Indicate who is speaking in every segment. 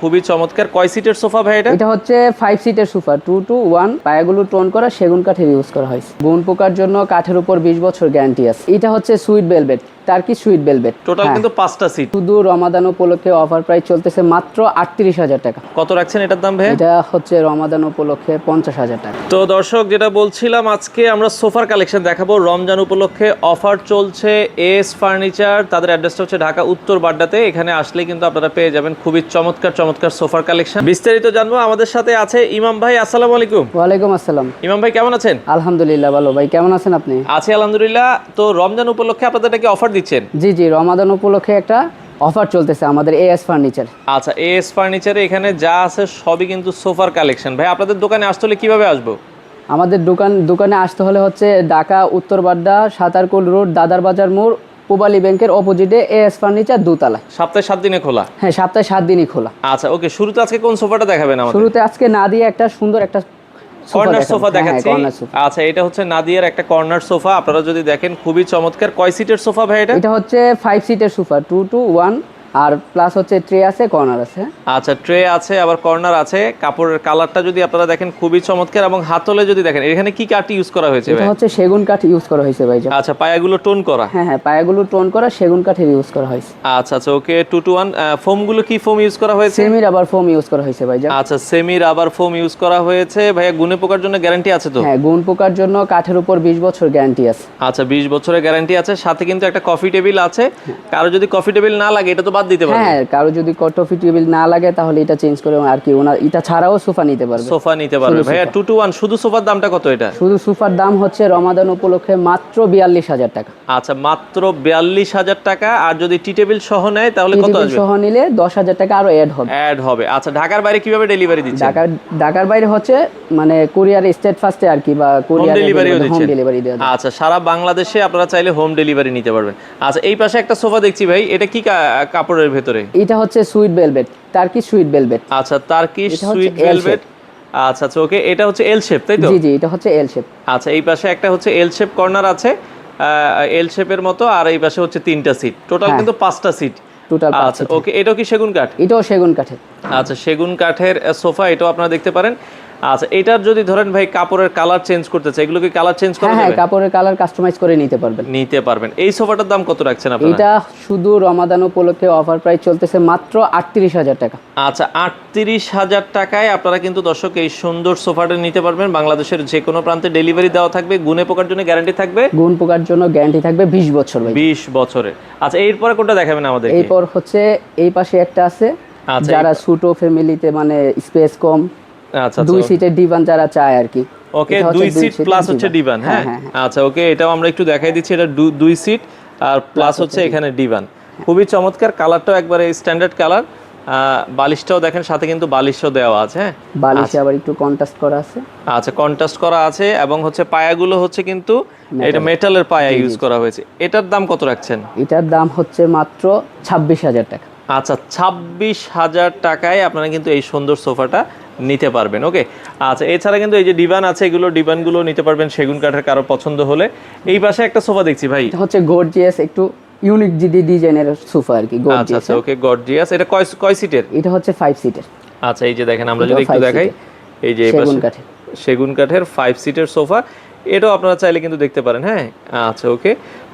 Speaker 1: খুবই চমৎকার। কয় সিটের সোফা ভাই এটা?
Speaker 2: এটা হচ্ছে 5 সিটের সোফা 2 to 1। পায়াগুলো টোন করা সেগুন কাঠের ইউজ করা হয়েছে। গুণ পোকার জন্য কাঠের উপর 20 বছর গ্যারান্টি আছে। এটা হচ্ছে sweet velvet, turkey sweet velvet.
Speaker 1: Total কিন্তু 5টা সিট।
Speaker 2: শুধু রমাদান উপলক্ষে অফার প্রাইস চলতেছে মাত্র 38,000 টাকা।
Speaker 1: কত রাখছেন এটার দাম ভাই?
Speaker 2: এটা হচ্ছে রমাদান উপলক্ষে 50,000 টাকা।
Speaker 1: তো দর্শক, যেটা বলছিলাম, আজকে আমরা সোফার কালেকশন দেখাবো রমজান উপলক্ষে। অফার চলছে এস ফার্নিচার, তাদের অ্যাড্রেসটা হচ্ছে ঢাকা উত্তর বাড্ডাতে। এখানে আসলে কিন্তু আপনারা পেয়ে যাবেন খুবই চমৎকার চমৎকার সোফার কালেকশন। বিস্তারিত জানবো। আমাদের সাথে আছে ইমাম ভাই। আসসালামু আলাইকুম।
Speaker 2: ওয়ালাইকুম আসসালাম।
Speaker 1: ইমাম ভাই কেমন আছেন?
Speaker 2: আলহামদুলিল্লাহ ভালো। ভাই কেমন আছেন আপনি?
Speaker 1: আছি আলহামদুলিল্লাহ। তো রমজান উপলক্ষে আপনাদের কি অফার দিচ্ছেন?
Speaker 2: জি জি, রমাদান উপলক্ষে একটা অফার চলতেছে আমাদের এস ফার্নিচার।
Speaker 1: আচ্ছা, এস ফার্নিচারে এখানে যা আছে সবই কিন্তু সোফার কালেকশন। ভাই আপনাদের দোকানে আসতে হলে কিভাবে আসবো?
Speaker 2: আমাদের দোকানে আসতে হলে হচ্ছে ঢাকা উত্তর বাড্ডা সাতারকুল রোড দাদার বাজার মোড় পূবালী ব্যাংকের অপোজিটে এস ফার্নিচার দোতলা।
Speaker 1: সপ্তাহে 7 দিনে খোলা?
Speaker 2: হ্যাঁ, সপ্তাহে 7 দিনই খোলা।
Speaker 1: আচ্ছা ওকে, শুরুতে আজকে কোন সোফাটা দেখাবেন আমাদের?
Speaker 2: শুরুতে আজকে নাদিয়া একটা সুন্দর একটা
Speaker 1: কর্নার সোফা দেখাচ্ছি।
Speaker 2: Corner sofa.
Speaker 1: আচ্ছা, এটা হচ্ছে নাদিয়ার একটা কর্নার সোফা। আপনারা যদি দেখেন খুবই চমৎকার। কয় সিটের সোফা ভাই এটা?
Speaker 2: এটা হচ্ছে 5 সিটের সোফা 2 to 1 আর প্লাস হচ্ছে ট্রে আছে, কর্নার আছে।
Speaker 1: আচ্ছা, ট্রে আছে আবার কর্নার আছে। কাপড়ের কালারটা যদি আপনারা দেখেন খুবই চমৎকার, এবং হাতলে যদি দেখেন এখানে কি কাঠ ইউজ করা হয়েছে
Speaker 2: এটা
Speaker 1: ভাই?
Speaker 2: হচ্ছে সেগুন কাঠ ইউজ করা হয়েছে ভাই।
Speaker 1: আচ্ছা, পায়াগুলো টোন করা?
Speaker 2: হ্যাঁ, পায়াগুলো টোন করা সেগুন কাঠের ইউজ করা হয়েছে।
Speaker 1: আচ্ছা আচ্ছা ওকে। 2 to 1 ফোমগুলো কি ফোম ইউজ করা হয়েছে?
Speaker 2: সেমি রাবার ফোম ইউজ করা হয়েছে ভাই।
Speaker 1: আচ্ছা, সেমি রাবার ফোম ইউজ করা হয়েছে। ভাইয়া গুণে পোকার জন্য গ্যারান্টি আছে তো?
Speaker 2: হ্যাঁ, গুণ পোকার জন্য কাঠের উপর 20 বছর গ্যারান্টি আছে।
Speaker 1: আচ্ছা, 20 বছরের গ্যারান্টি আছে। সাথে কিন্তু একটা কফি টেবিল আছে। কারো যদি কফি টেবিল না লাগে এটা তো বাদ দিতে পারবে?
Speaker 2: হ্যাঁ, কারো যদি কফি টেবিল না লাগে তাহলে এটা চেঞ্জ করে আর কি ওনার এটা ছাড়াও সোফা নিতে পারবে।
Speaker 1: সোফা নিতে পারবে ভাইয়া। 2 to 1 শুধু সোফার দামটা কত এটা?
Speaker 2: শুধু সোফার দাম হচ্ছে রমাদান উপলক্ষে মাত্র 42,000 টাকা।
Speaker 1: আচ্ছা, মাত্র 42,000 টাকা। আর যদি টি টেবিল সহ নেয় তাহলে কত আসবে?
Speaker 2: সহ নিলে 10,000 টাকা আরো
Speaker 1: অ্যাড হবে। আচ্ছা, ঢাকার বাইরে কিভাবে ডেলিভারি দিচ্ছেন?
Speaker 2: ঢাকার বাইরে হচ্ছে মানে কুরিয়ার স্টেট ফার্স্টে আর কি, বা কুরিয়ার হোম ডেলিভারি দেওয়া যায়।
Speaker 1: আচ্ছা, সারা বাংলাদেশে আপনারা চাইলে হোম ডেলিভারি নিতে পারবেন। আচ্ছা, এই পাশে একটা সোফা দেখছি ভাই, এটা কি কাপড়ের ভেতরে?
Speaker 2: এটা হচ্ছে sweet velvet, turkey sweet velvet.
Speaker 1: আচ্ছা, টার্কিশ সুইট ভেলভেট। আচ্ছা আচ্ছা ওকে। এটা হচ্ছে এল শেপ তাই তো?
Speaker 2: জি জি, এটা হচ্ছে এল শেপ।
Speaker 1: আচ্ছা, এই পাশে একটা হচ্ছে এল শেপ কর্নার আছে, এল শেপের মতো। আর এই পাশে হচ্ছে 3টা সিট, টোটাল কিন্তু 5টা সিট।
Speaker 2: টোটাল 5
Speaker 1: আচ্ছা ওকে। এটাও কি সেগুন কাঠ?
Speaker 2: এটাও সেগুন কাঠের।
Speaker 1: আচ্ছা, সেগুন কাঠের সোফা, এটাও আপনারা দেখতে পারেন। আচ্ছা, এটার যদি ধরেন ভাই কাপড়ের কালার চেঞ্জ করতে চাই, এগুলো কি কালার চেঞ্জ করা যাবে?
Speaker 2: হ্যাঁ, কাপড়ের কালার কাস্টমাইজ করে নিতে পারবেন।
Speaker 1: এই সোফাটার দাম কত রাখছেন আপনারা?
Speaker 2: এটা শুধু রমাদান উপলক্ষে অফার প্রাইস চলতেছে মাত্র 38,000 টাকা।
Speaker 1: আচ্ছা, 38,000 টাকায় আপনারা কিন্তু দর্শক এই সুন্দর সোফাটা নিতে পারবেন। বাংলাদেশের যে কোনো প্রান্তে ডেলিভারি দেওয়া থাকবে। গুণে পোকার জন্য গ্যারান্টি থাকবে?
Speaker 2: গুণ পোকার জন্য গ্যারান্টি থাকবে 20 বছর ভাই।
Speaker 1: 20 বছরের। আচ্ছা, এরপরে কোনটা দেখাবেন আমাদের?
Speaker 2: এরপর হচ্ছে এই পাশে একটা আছে, যারা ছোট ফ্যামিলিতে মানে স্পেস কম,
Speaker 1: আচ্ছা
Speaker 2: 2 সিটের ডিভান যারা চায় আর কি।
Speaker 1: ওকে, 2 সিট প্লাস হচ্ছে ডিভান। হ্যাঁ আচ্ছা ওকে, এটাও আমরা একটু দেখাই দিচ্ছি। এটা 2 সিট আর প্লাস হচ্ছে এখানে ডিভান। খুবই চমৎকার। কালারটাও একবারে স্ট্যান্ডার্ড কালার। বালিশটাও দেখেন, সাথে কিন্তু বালিশও দেওয়া আছে। হ্যাঁ,
Speaker 2: বালিশে আবার একটু কন্ট্রাস্ট করা আছে।
Speaker 1: আচ্ছা, কন্ট্রাস্ট করা আছে। এবং হচ্ছে পায়াগুলো হচ্ছে কিন্তু এটা মেটালের পায়া ইউজ করা হয়েছে। এটার দাম কত রাখছেন?
Speaker 2: এটার দাম হচ্ছে মাত্র 26,000 টাকা।
Speaker 1: আচ্ছা, 26,000 টাকায় আপনারা কিন্তু এই সুন্দর সোফাটা নিতে পারবেন। ওকে। আচ্ছা, এছাড়া কিন্তু এই যে ডিভান আছে, ডিভানগুলো নিতে পারবেন সেগুন কাঠের, কারো পছন্দ হলে। এই পাশে একটা সোফা দেখছি ভাই,
Speaker 2: এটা হচ্ছে গর্জিয়াস একটু ইউনিক ডিজাইনের সোফা আর কি।
Speaker 1: আচ্ছা আচ্ছা ওকে, গর্জিয়াস। এটা কয় সিটের?
Speaker 2: এটা হচ্ছে 5 সিটের।
Speaker 1: আচ্ছা, এই যে দেখেন, আমরা যদি একটু দেখাই, এই যে সেগুন কাঠের 5 সিটের সোফা। এটাও আপনারা চাইলে কিন্তু দেখতে পারেন। হ্যাঁ আচ্ছা ওকে।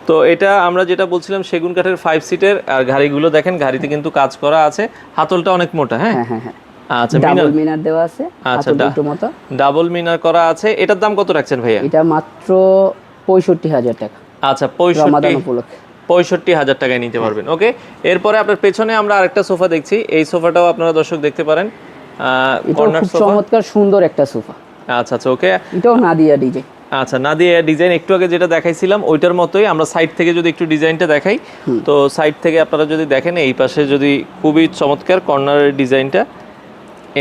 Speaker 1: তো এটা আমরা যেটা বলছিলাম সেগুন কাঠের 5 সিটের। আর ঘাড়িগুলো দেখেন, ঘাড়িতে কিন্তু কাজ করা আছে। হাতলটা অনেক মোটা। হ্যাঁ হ্যাঁ হ্যাঁ। আচ্ছা,
Speaker 2: ডাবল মিনার দেওয়া আছে।
Speaker 1: আচ্ছা, ডাবল মিনার করা আছে। এটার দাম কত রাখছেন ভাইয়া?
Speaker 2: এটা মাত্র 65,000 টাকা।
Speaker 1: আচ্ছা,
Speaker 2: রমাদান উপলক্ষে
Speaker 1: 65,000 টাকায় নিতে পারবেন। ওকে। এরপরে আপনার পেছনে আমরা আরেকটা সোফা দেখছি। এই সোফাটাও আপনারা দর্শক দেখতে পারেন।
Speaker 2: কর্নার সোফা, চমৎকার সুন্দর একটা সোফা।
Speaker 1: আচ্ছা আচ্ছা ওকে।
Speaker 2: এটাও নাদিয়া ডিজাইন।
Speaker 1: আচ্ছা, নাদিয়া ডিজাইন। একটু আগে যেটা দেখাইছিলাম ওইটার মতোই। আমরা সাইড থেকে যদি একটু ডিজাইনটা দেখাই, তো সাইড থেকে আপনারা যদি দেখেন, এই পাশে যদি খুবই চমৎকার কর্নারের ডিজাইনটা,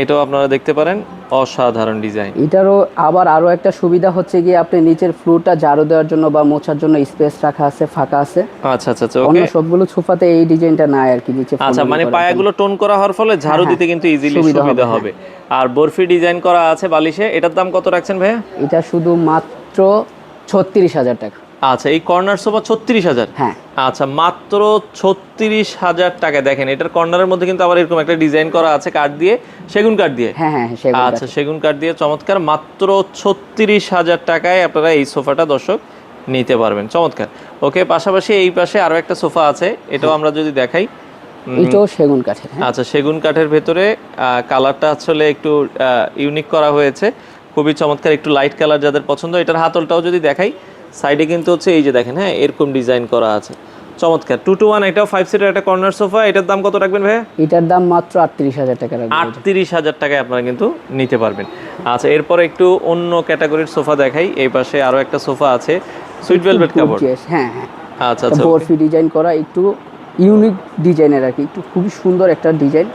Speaker 1: এটাও আপনারা দেখতে পারেন। অসাধারণ ডিজাইন।
Speaker 2: এটারও আবার আরো একটা সুবিধা হচ্ছে গিয়ে আপনি নিচের ফ্লোরটা ঝাড়ু দেওয়ার জন্য বা মোছার জন্য স্পেস রাখা আছে, ফাঁকা আছে।
Speaker 1: আচ্ছা আচ্ছা ওকে।
Speaker 2: অন্য সবগুলো সোফাতে এই ডিজাইনটা নাই আর কি, নিচে।
Speaker 1: আচ্ছা, মানে পায়াগুলো টোন করা হওয়ার ফলে ঝাড়ু দিতে কিন্তু ইজিলি সুবিধা হবে। আর বরফি ডিজাইন করা আছে বালিশে। এটার দাম কত রাখছেন ভাইয়া?
Speaker 2: এটা শুধু মাত্র 36,000 টাকা।
Speaker 1: আচ্ছা, এই কর্নার সোফা 36,000?
Speaker 2: হ্যাঁ।
Speaker 1: আচ্ছা, মাত্র 36,000 টাকা। দেখেন এটার কর্নারের মধ্যে কিন্তু আবার এরকম একটা ডিজাইন করা আছে কাঠ দিয়ে, সেগুন কাঠ দিয়ে।
Speaker 2: হ্যাঁ হ্যাঁ সেগুন কাঠ।
Speaker 1: আচ্ছা, সেগুন কাঠ দিয়ে চমৎকার। মাত্র 36,000 টাকায় আপনারা এই সোফাটা দর্শক নিতে পারবেন। চমৎকার। ওকে, পাশাপাশি এই পাশে আরো একটা সোফা আছে, এটাও আমরা যদি দেখাই।
Speaker 2: এটাও সেগুন কাঠের।
Speaker 1: আচ্ছা, সেগুন কাঠের ভেতরে কালারটা আসলে একটু ইউনিক করা হয়েছে, খুবই চমৎকার, একটু লাইট কালার যাদের পছন্দ। এটার হাতলটাও যদি দেখাই, সাইডে কিন্তু হচ্ছে এই যে দেখেন, হ্যাঁ এরকম ডিজাইন করা আছে, চমৎকার। 2 to 1, এটাও 5 সিটার একটা কর্নার সোফা। এটার দাম কত রাখবেন ভাই?
Speaker 2: এটার দাম মাত্র 38,000 টাকা রাখবেন।
Speaker 1: 38,000 টাকায় আপনারা কিন্তু নিতে পারবেন। আচ্ছা, এরপরে একটু অন্য ক্যাটাগরির সোফা দেখাই। এই পাশে আরো একটা সোফা আছে, সুইট ভেলভেট কাপড়।
Speaker 2: হ্যাঁ হ্যাঁ।
Speaker 1: আচ্ছা আচ্ছা,
Speaker 2: বরফি ডিজাইন করা, একটু ইউনিক ডিজাইনের আর কি, একটু খুবই সুন্দর একটা ডিজাইন।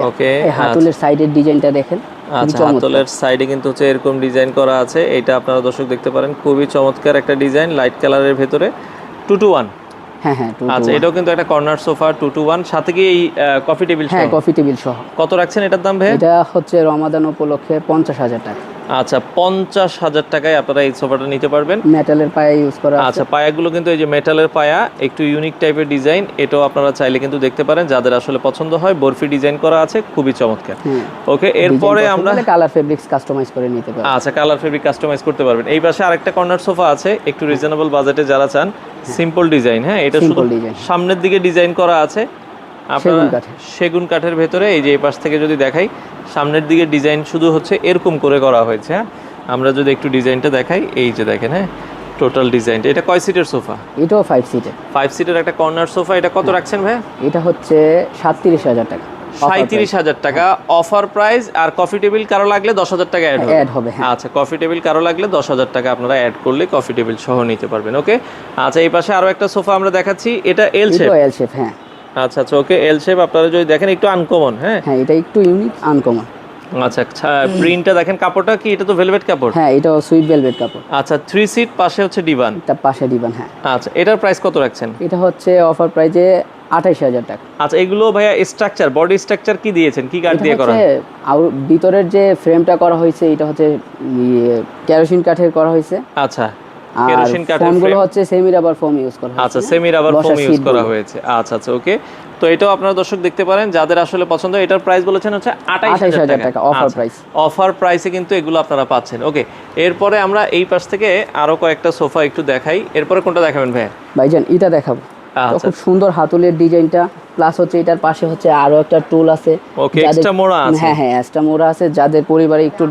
Speaker 1: ওকে,
Speaker 2: এই হাতলের সাইডের ডিজাইনটা দেখেন।
Speaker 1: আচ্ছা, হাতলের সাইডে কিন্তু হচ্ছে এরকম ডিজাইন করা আছে, এটা আপনারা দর্শক দেখতে পারেন, খুবই চমৎকার একটা ডিজাইন, লাইট কালারের ভেতরে। 2 to 1?
Speaker 2: হ্যাঁ হ্যাঁ।
Speaker 1: আচ্ছা, এটাও কিন্তু একটা কর্নার সোফা 2 to 1, সাথে কি এই কফি টেবিল সহ?
Speaker 2: হ্যাঁ, কফি টেবিল সহ।
Speaker 1: কত রাখছেন এটার দাম ভাই?
Speaker 2: এটা হচ্ছে রমাদান উপলক্ষে 50,000 টাকা।
Speaker 1: আচ্ছা, 50,000 টাকায় আপনারা এই সোফাটা নিতে পারবেন।
Speaker 2: মেটালের পায়া ইউজ করা আছে।
Speaker 1: আচ্ছা, পায়াগুলো কিন্তু এই যে মেটালের পায়া, একটু ইউনিক টাইপের ডিজাইন, এটাও আপনারা চাইলে কিন্তু দেখতে পারেন, যাদের আসলে পছন্দ হয়। বরফি ডিজাইন করা আছে, খুবই চমৎকার। ওকে, এরপরে আমরা
Speaker 2: কালার ফেব্রিক্স কাস্টমাইজ করে নিতে পারবেন।
Speaker 1: আচ্ছা, কালার ফেব্রিক কাস্টমাইজ করতে পারবেন। এই পাশে আরেকটা কর্নার সোফা আছে, একটু রিজনেবল বাজেটে যারা চান, সিম্পল ডিজাইন। হ্যাঁ, এটা শুধু সামনের দিকে ডিজাইন করা আছে আপনারা সেগুন কাঠের ভেতরে। এই যে এই পাশ থেকে যদি দেখাই, সামনের দিকে ডিজাইন শুধু হচ্ছে এরকম করে করা হয়েছে। হ্যাঁ, আমরা যদি একটু ডিজাইনটা দেখাই, এই যে দেখেন, হ্যাঁ টোটাল ডিজাইনটা। এটা কয় সিটের সোফা?
Speaker 2: এটাও 5 সিটের।
Speaker 1: 5 সিটের একটা কর্নার সোফা। এটা কত রাখছেন ভাই?
Speaker 2: এটা হচ্ছে 37,000 টাকা।
Speaker 1: 37,000 টাকা অফার প্রাইস। আর কফি টেবিল কারো লাগলে 10,000 টাকা অ্যাড হবে। আচ্ছা, কফি টেবিল কারো লাগলে 10,000 টাকা আপনারা অ্যাড করলে কফি টেবিল সহ নিতে পারবেন। ওকে, আচ্ছা, এই পাশে আরো একটা সোফা আমরা দেখাচ্ছি, এটা এল শেপ।
Speaker 2: এল শেপ, হ্যাঁ।
Speaker 1: আচ্ছা আচ্ছা, ওকে, এল শেপ। আপনারা যদি দেখেন, একটু আনকমন। হ্যাঁ
Speaker 2: হ্যাঁ, এটা একটু ইউনিক আনকমন।
Speaker 1: আচ্ছা, প্রিন্টটা দেখেন, কাপড়টা কি, এটা তো ভেলভেট কাপড়?
Speaker 2: হ্যাঁ, এটাও সুইট ভেলভেট কাপড়।
Speaker 1: আচ্ছা, 3 সিট, পাশে হচ্ছে ডিভান।
Speaker 2: তার পাশে ডিভান, হ্যাঁ।
Speaker 1: আচ্ছা, এটার প্রাইস কত রাখছেন?
Speaker 2: এটা হচ্ছে অফার প্রাইসে 28,000 টাকা।
Speaker 1: আচ্ছা, এগুলো ভাইয়া স্ট্রাকচার, বডি স্ট্রাকচার কি দিয়েছেন, কি কাঠ দিয়ে করা?
Speaker 2: আর ভিতরের যে ফ্রেমটা করা হয়েছে, এটা হচ্ছে কেরোসিন কাঠের করা হয়েছে।
Speaker 1: আচ্ছা,
Speaker 2: কেরোসিন কাঠের ফোমগুলো হচ্ছে সেমি রাবার ফোম ইউজ করা হয়েছে।
Speaker 1: আচ্ছা, সেমি রাবার ফোম ইউজ করা হয়েছে। আচ্ছা আচ্ছা, ওকে। তো এটাও আপনারা দর্শক দেখতে পারেন, যাদের আসলে পছন্দ। এটার প্রাইস বলেছেন হচ্ছে 28,000 টাকা
Speaker 2: অফার প্রাইস।
Speaker 1: অফার প্রাইসে কিন্তু এগুলো আপনারা পাচ্ছেন। ওকে, এরপরে আমরা এই পাশ থেকে আরো কয়েকটা সোফা একটু দেখাই। এরপরে কোনটা দেখাবেন ভাই?
Speaker 2: ভাইজান, এটা দেখাবো। খুব সুন্দর হাতলের ডিজাইনটা, প্লাস হচ্ছে এটার পাশে হচ্ছে আরো একটা টুল আছে।
Speaker 1: ওকে, এক্সট্রা মোড়া আছে।
Speaker 2: হ্যাঁ হ্যাঁ, এক্সট্রা মোড়া আছে, যাদের পরিবারে একটু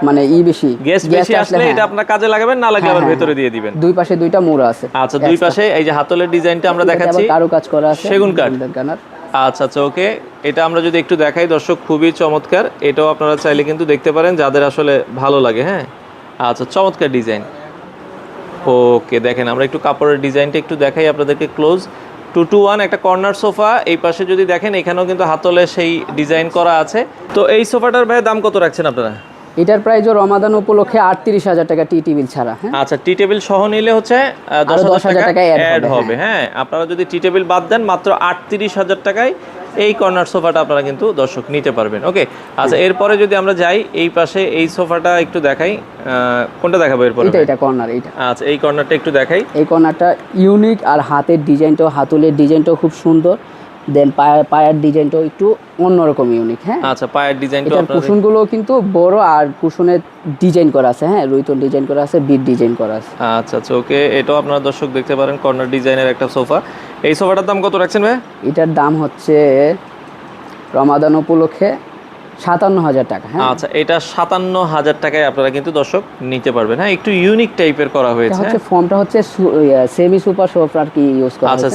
Speaker 2: মানে বেশি
Speaker 1: গেস্ট বেশি আসলে এটা আপনার কাজে লাগাবেন, না লাগলে আবার ভেতরে দিয়ে দিবেন।
Speaker 2: দুই পাশে দুইটা মোড়া আছে।
Speaker 1: আচ্ছা, দুই পাশে এই যে হাতলের ডিজাইনটা আমরা দেখাচ্ছি,
Speaker 2: কারো কাজ করা আছে,
Speaker 1: সেগুন কাঠ। আচ্ছা আচ্ছা, ওকে, এটা আমরা যদি একটু দেখাই দর্শক, খুবই চমৎকার। এটাও আপনারা চাইলে কিন্তু দেখতে পারেন, যাদের আসলে ভালো লাগে। হ্যাঁ, আচ্ছা, চমৎকার ডিজাইন। ওকে, দেখেন আমরা একটু কাপড়ের ডিজাইনটা একটু দেখাই আপনাদেরকে ক্লোজ। 2 to 1 একটা কর্নার সোফা। এই পাশে যদি দেখেন, এখানেও কিন্তু হাতলে সেই ডিজাইন করা আছে। তো এই সোফাটার ভাই দাম কত রাখছেন আপনারা?
Speaker 2: এটার প্রাইস রমাদান উপলক্ষে 38,000 টাকা, টি টেবিল ছাড়া। হ্যাঁ,
Speaker 1: আচ্ছা, টি টেবিল সহ নিলে হচ্ছে 10,000 টাকা অ্যাড হবে। হ্যাঁ, আপনারা যদি টি টেবিল বাদ দেন, মাত্র 38,000 টাকায় এই কর্নার সোফাটা আপনারা কিন্তু দর্শক নিতে পারবেন। ওকে, আচ্ছা, এরপরে যদি আমরা যাই এই পাশে, এই সোফাটা একটু দেখাই। কোনটা দেখাবো এরপরে?
Speaker 2: এটা কর্নার, এটা।
Speaker 1: আচ্ছা, এই কর্নারটা একটু দেখাই।
Speaker 2: এই কর্নারটা ইউনিক, আর হাতের ডিজাইনটাও, হাতলের ডিজাইনটাও খুব সুন্দর। দেন পায়ের ডিজাইনটাও একটু অন্যরকম ইউনিক। হ্যাঁ,
Speaker 1: আচ্ছা, পায়ের ডিজাইনটা,
Speaker 2: এটার কুশনগুলো কিন্তু বড়, আর কুশনের ডিজাইন করা আছে। হ্যাঁ, রুইতন ডিজাইন করা আছে, বিট ডিজাইন করা আছে।
Speaker 1: আচ্ছা আচ্ছা, ওকে, এটাও আপনারা দর্শক দেখতে পারেন, কর্নার ডিজাইনের একটা সোফা। এই সোফাটার দাম কত রাখছেন ভাই?
Speaker 2: এটার দাম হচ্ছে রমাদান উপলক্ষে 57,000 টাকা। হ্যাঁ,
Speaker 1: আচ্ছা, এটা 57,000 টাকায় আপনারা কিন্তু দর্শক নিতে পারবেন। হ্যাঁ, একটু ইউনিক টাইপের করা হয়েছে।
Speaker 2: হচ্ছে ফর্মটা হচ্ছে সেমি সুপার সোফা আর কি ইউজ করা
Speaker 1: আছে। আচ্ছা,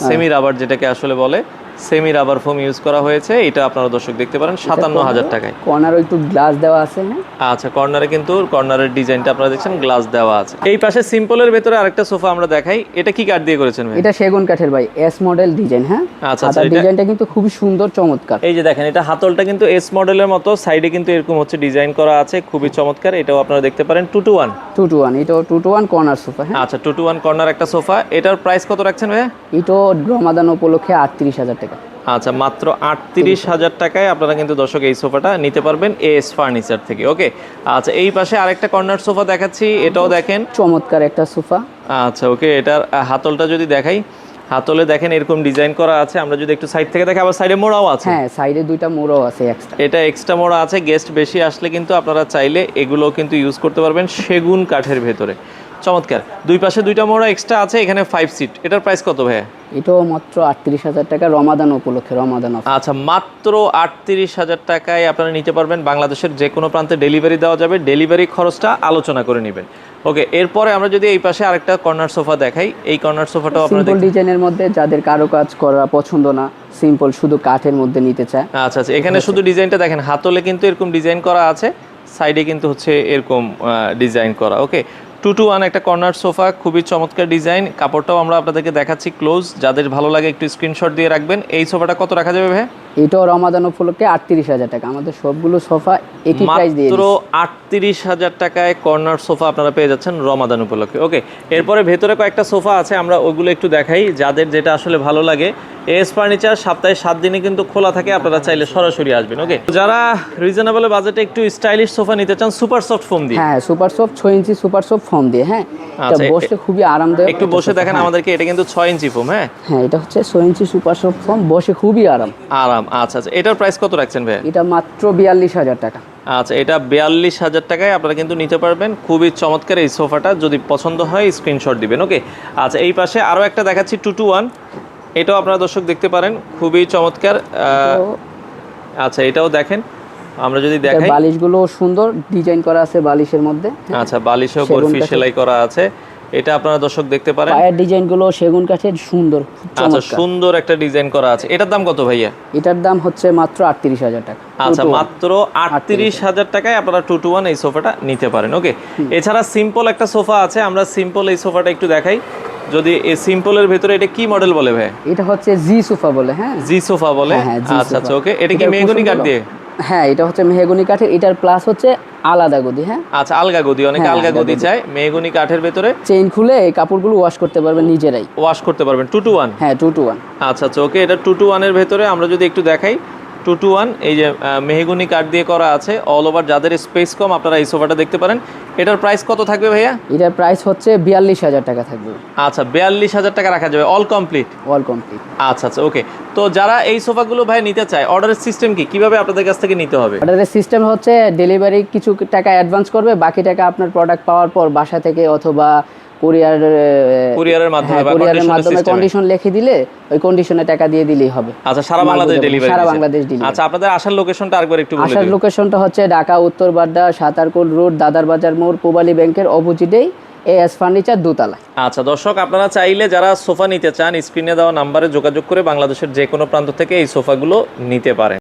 Speaker 1: সেমি রাবার যেটাকে আসলে বলে, সেমি রাবার ফোম ইউজ করা হয়েছে। এটা আপনারা দর্শক দেখতে পারেন 57,000 টাকায়।
Speaker 2: কর্নারও একটু গ্লাস দেওয়া আছে। হ্যাঁ,
Speaker 1: আচ্ছা, কর্নারে কিন্তু কর্নারের ডিজাইনটা আপনারা দেখছেন, গ্লাস দেওয়া আছে। এই পাশে সিম্পলের ভেতরে আরেকটা সোফা আমরা দেখাই। এটা কি কাঠ দিয়ে করেছেন ভাই?
Speaker 2: এটা সেগুন কাঠের ভাই, এস মডেল ডিজাইন। হ্যাঁ,
Speaker 1: আচ্ছা আচ্ছা,
Speaker 2: ডিজাইনটা কিন্তু খুবই সুন্দর, চমৎকার।
Speaker 1: এই যে দেখেন, এটা হাতলটা কিন্তু এস মডেলের মতো, সাইডে কিন্তু এরকম হচ্ছে ডিজাইন করা আছে, খুবই চমৎকার। এটাও আপনারা দেখতে পারেন 2 to 1।
Speaker 2: 2 to 1, এটাও 2 to 1 কর্নার সোফা। হ্যাঁ,
Speaker 1: আচ্ছা, 2 to 1 কর্নার একটা সোফা। এটার প্রাইস কত রাখছেন ভাই?
Speaker 2: এটাও রমাদান উপলক্ষে 38,000 টাকা।
Speaker 1: আচ্ছা, মাত্র 38,000 টাকায় আপনারা কিন্তু দর্শক এই সোফাটা নিতে পারবেন এস ফার্নিচার থেকে। ওকে, আচ্ছা, এই পাশে আরেকটা কর্নার সোফা দেখাচ্ছি, এটাও দেখেন,
Speaker 2: চমৎকার একটা সোফা।
Speaker 1: আচ্ছা ওকে, এটার হাতলটা যদি দেখাই, হাতলে দেখেন এরকম ডিজাইন করা আছে। আমরা যদি একটু সাইড থেকে দেখি, আবার সাইডে মোড়াও আছে।
Speaker 2: হ্যাঁ, সাইডে দুইটা মোড়ও আছে এক্সট্রা।
Speaker 1: এটা এক্সট্রা মোড়া আছে। গেস্ট বেশি আসলে কিন্তু আপনারা চাইলে এগুলো কিন্তু ইউজ করতে পারবেন সেগুন কাঠের ভেতরে। চমৎকার, দুই পাশে দুইটা মোড়া এক্সট্রা আছে। এখানে 5 সিট। এটার প্রাইস কত ভাইয়া?
Speaker 2: এটাও মাত্র 38,000 টাকা, রমাদান উপলক্ষে, রমাদান অফার।
Speaker 1: আচ্ছা, মাত্র 38,000 টাকায় আপনারা নিতে পারবেন। বাংলাদেশের যে কোনো প্রান্তে ডেলিভারি দেওয়া যাবে। ডেলিভারি খরচটা আলোচনা করে নেবেন। ওকে, এরপরে আমরা যদি এই পাশে আরেকটা কর্নার সোফা দেখাই, এই কর্নার সোফাটাও আপনারা
Speaker 2: সিম্পল ডিজাইনের মধ্যে যাদের কারো কাজ করা পছন্দ না, সিম্পল শুধু কাঠের মধ্যে নিতে চায়।
Speaker 1: আচ্ছা আচ্ছা, এখানে শুধু ডিজাইনটা দেখেন, হাতলে কিন্তু এরকম ডিজাইন করা আছে, সাইডে কিন্তু হচ্ছে এরকম ডিজাইন করা। ওকে, 2-to-1 একটা কর্নার সোফা, খুবই চমৎকার ডিজাইন। কাপড়টাও আমরা আপনাদেরকে দেখাচ্ছি ক্লোজ, যাদের ভালো লাগে একটু স্ক্রিনশট দিয়ে রাখবেন। এই সোফাটা কত রাখা যাবে ভাই?
Speaker 2: এটাও রমাদান উপলক্ষে 38,000 টাকা। আমাদের সবগুলো সোফা একই প্রাইস দিয়ে
Speaker 1: মাত্র 38,000 টাকায় কর্নার সোফা আপনারা পেয়ে যাচ্ছেন রমাদান উপলক্ষে। ওকে, এরপরে ভেতরে কয়েকটা সোফা আছে, আমরা ওগুলো একটু দেখাই, যাদের যেটা আসলে ভালো লাগে। এস ফার্নিচার সপ্তাহে 7 দিনে কিন্তু খোলা থাকে, আপনারা চাইলে সরাসরি আসবেন। ওকে, যারা রিজনেবল বাজেটে একটু স্টাইলিশ সোফা নিতে চান সুপার সফট ফোম দিয়ে,
Speaker 2: হ্যাঁ সুপার সফট 6 ইঞ্চি সুপার সফট ফোম দিয়ে, হ্যাঁ এটা বসে খুবই আরামদায়ক।
Speaker 1: একটু বসে দেখেন আমাদেরকে, এটা কিন্তু 6 ইঞ্চি ফোম। হ্যাঁ
Speaker 2: হ্যাঁ, এটা হচ্ছে 6 ইঞ্চি সুপার সফট ফোম, বসে খুবই আরাম।
Speaker 1: আচ্ছা আচ্ছা, এটার প্রাইস কত রাখছেন ভাই?
Speaker 2: এটা মাত্র 42,000 টাকা।
Speaker 1: আচ্ছা, এটা 42,000 টাকায় আপনারা কিন্তু নিতে পারবেন। খুবই চমৎকার এই সোফাটা, যদি পছন্দ হয় স্ক্রিনশট দিবেন। ওকে, আচ্ছা এই পাশে আরও একটা দেখাচ্ছি 2-to-1, এটাও আপনারা দর্শক দেখতে পারেন, খুবই চমৎকার। আচ্ছা এটাও দেখেন, আমরা যদি দেখাই,
Speaker 2: বালিশগুলো সুন্দর ডিজাইন করা আছে বালিশের মধ্যে।
Speaker 1: আচ্ছা, বালিশেও বরফি সেলাই করা আছে। এটা আপনারা দর্শক দেখতে পারেন।
Speaker 2: পায়ের ডিজাইনগুলো সেগুন কাঠের সুন্দর,
Speaker 1: আচ্ছা সুন্দর একটা ডিজাইন করা আছে। এটার দাম কত ভাইয়া?
Speaker 2: এটার দাম হচ্ছে মাত্র 38,000 টাকা।
Speaker 1: আচ্ছা, মাত্র 38,000 টাকায় আপনারা 2-to-1 এই সোফাটা নিতে পারেন। ওকে, এছাড়া সিম্পল একটা সোফা আছে, আমরা সিম্পল এই সোফাটা একটু দেখাই। যদি এই সিম্পলের ভিতরে এটা কি মডেল বলে ভাই?
Speaker 2: এটা হচ্ছে জি সোফা বলে। হ্যাঁ,
Speaker 1: জি সোফা বলে। আচ্ছা আচ্ছা, ওকে, এটা কি মেহগনি কাঠ দিয়ে?
Speaker 2: হ্যাঁ, এটা হচ্ছে মেহগনি কাঠের। এটার প্লাস হচ্ছে আলাদা গদি। হ্যাঁ,
Speaker 1: আচ্ছা, আলগা গদি, অনেকে আলগা গদি চায়। মেহগনি কাঠের ভিতরে
Speaker 2: চেইন খুলে এই কাপড়গুলো ওয়াশ করতে পারবেন নিজেরাই,
Speaker 1: ওয়াশ করতে পারবেন। 2-to-1?
Speaker 2: হ্যাঁ 2-to-1।
Speaker 1: আচ্ছা আচ্ছা, ওকে, এটা 2-to-1 এর ভিতরে আমরা যদি একটু দেখাই, 2-to-1 এই যে মেহগনি কাঠ দিয়ে করা আছে। অল ওভার যাদের স্পেস কম, আপনারা এই সোফাটা দেখতে পারেন। এটার প্রাইস কত থাকবে ভাইয়া?
Speaker 2: এটার প্রাইস হচ্ছে 42,000 টাকা থাকবে।
Speaker 1: আচ্ছা, 42,000 টাকা রাখা যাবে, অল কমপ্লিট?
Speaker 2: All complete.
Speaker 1: আচ্ছা আচ্ছা, ওকে। তো যারা এই সোফাগুলো ভাই নিতে চায়, অর্ডারের সিস্টেম কি, কিভাবে আপনাদের কাছ থেকে নিতে হবে?
Speaker 2: অর্ডারের সিস্টেম হচ্ছে ডেলিভারি কিছু টাকা অ্যাডভান্স করবে, বাকি টাকা আপনার প্রোডাক্ট পাওয়ার পর বাসা থেকে অথবা কুরিয়ারের মাধ্যমে কন্ডিশন লিখে দিলে ওই কন্ডিশনে টাকা দিয়ে দিলেই হবে।
Speaker 1: আচ্ছা, সারা বাংলাদেশ ডেলিভারি?
Speaker 2: সারা বাংলাদেশ ডেলিভারি।
Speaker 1: আচ্ছা, আপনাদের আসার লোকেশনটা আরেকবার একটু বলে দিন।
Speaker 2: আসার লোকেশনটা হচ্ছে ঢাকা উত্তর বাড্ডা সাতারকুল রোড, দাদার বাজার মোড়, পূবালী ব্যাংকের অপোজিটেই এস ফার্নিচার দোতলা।
Speaker 1: আচ্ছা দর্শক, আপনারা চাইলে যারা সোফা নিতে চান, স্ক্রিনে দেওয়া নাম্বারে যোগাযোগ করে বাংলাদেশের যে কোনো প্রান্ত থেকে এই সোফাগুলো নিতে পারেন।